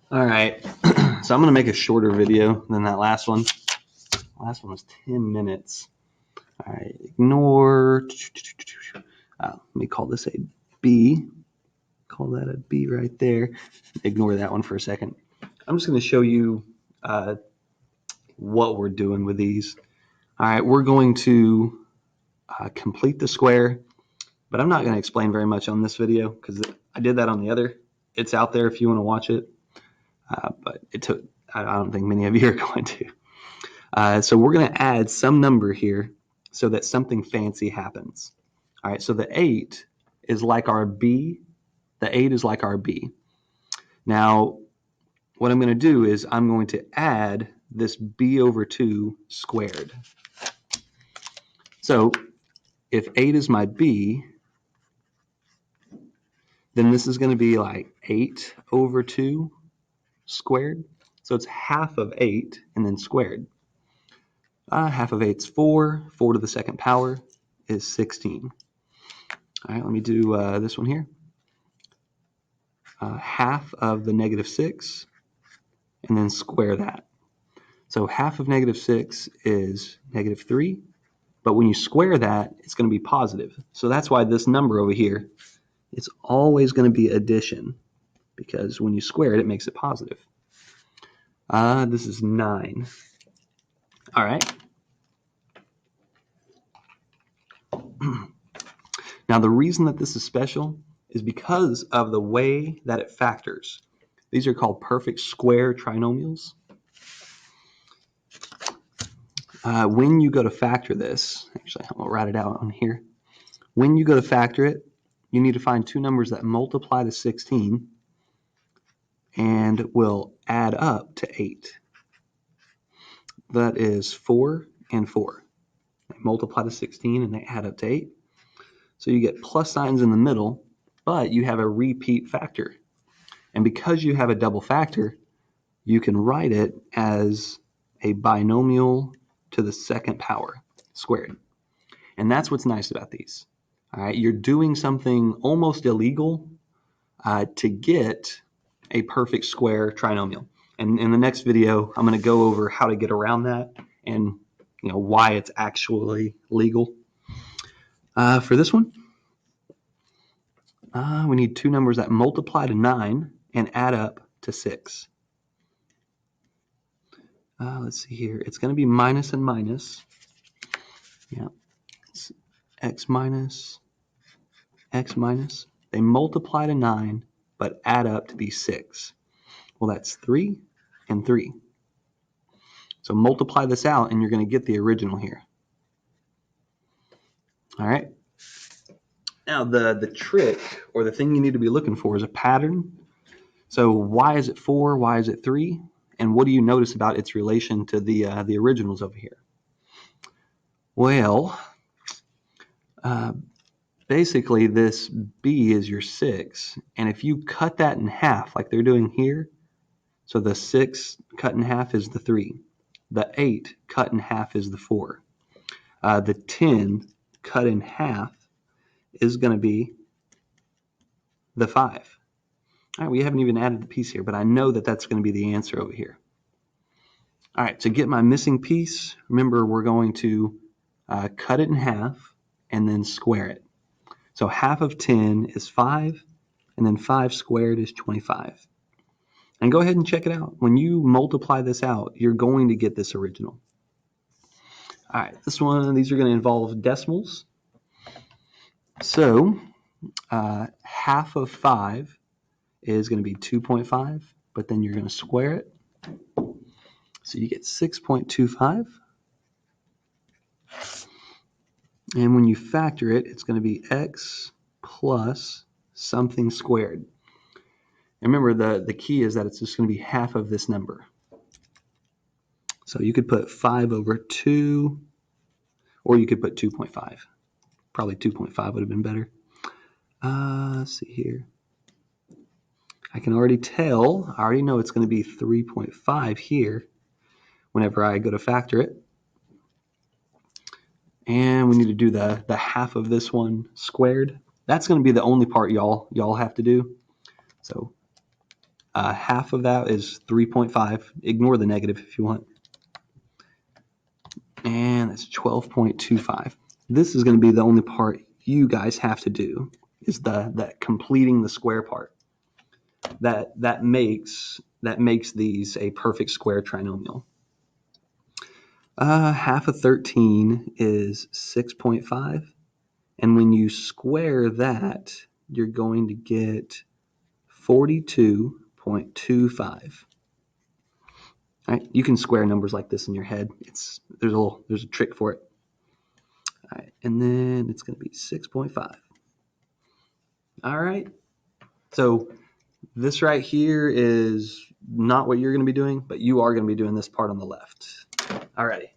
All right, so I'm going to make a shorter video than that last one. The last one was 10 minutes. All right, ignore. Let me call this a B. Call that a B right there. Ignore that one for a second. I'm just going to show you what we're doing with these. All right, we're going to complete the square, but I'm not going to explain very much on this video because I did that on the other. It's out there if you want to watch it, but it took. I don't think many of you are going to. So we're going to add some number here so that something fancy happens. All right, so the 8 is like our B. The 8 is like our B. Now, what I'm going to do is I'm going to add this B over 2 squared. So if 8 is my B, then this is going to be like 8 over 2 squared. So it's half of 8 and then squared. Half of 8 is 4. 4 to the second power is 16. All right, let me do this one here. Half of the negative 6 and then square that. So half of negative 6 is negative 3. But when you square that, it's going to be positive. So that's why this number over here, it's always going to be addition, because when you square it, it makes it positive. This is 9. All right. Now, the reason that this is special is because of the way that it factors. These are called perfect square trinomials. When you go to factor this, actually, I'm going to write it out on here. When you go to factor it, you need to find two numbers that multiply to 16 and will add up to 8. That is 4 and 4. They multiply to 16 and they add up to 8. So you get plus signs in the middle, but you have a repeat factor. And because you have a double factor, you can write it as a binomial to the second power squared. And that's what's nice about these. All right, you're doing something almost illegal to get a perfect square trinomial. And in the next video, I'm going to go over how to get around that and why it's actually legal. For this one, we need two numbers that multiply to 9 and add up to 6. Let's see here. It's going to be minus and minus. Yeah. It's x minus, x minus. They multiply to 9, but add up to be 6. Well, that's 3 and 3. So multiply this out, and you're going to get the original here. All right. Now, the trick, or the thing you need to be looking for, is a pattern. So why is it 4? Why is it 3? And what do you notice about its relation to the originals over here? Well, basically this B is your 6, and if you cut that in half like they're doing here, so the 6 cut in half is the 3, the 8 cut in half is the 4, the 10 cut in half is going to be the 5. All right, we haven't even added the piece here, but I know that that's going to be the answer over here. All right, to get my missing piece, remember we're going to cut it in half and then square it. So half of 10 is 5, and then 5 squared is 25. And go ahead and check it out. When you multiply this out, you're going to get this original. All right, these are going to involve decimals. So half of 5 is going to be 2.5, but then you're going to square it. So you get 6.25. And when you factor it, it's going to be x plus something squared. And remember, the key is that it's just going to be half of this number. So you could put 5 over 2, or you could put 2.5. Probably 2.5 would have been better. Let's see here. I can already tell, I already know it's going to be 3.5 here whenever I go to factor it. And we need to do the half of this one squared. That's going to be the only part y'all have to do. So Half of that is 3.5. Ignore the negative if you want. And that's 12.25. This is going to be the only part you guys have to do, is that completing the square part. That makes these a perfect square trinomial. Half of 13 is 6.5. And when you square that, you're going to get 42.25. All right, you can square numbers like this in your head. There's a trick for it. All right, and then it's going to be 6.5. All right. So this right here is not what you're going to be doing, but you are going to be doing this part on the left. All righty.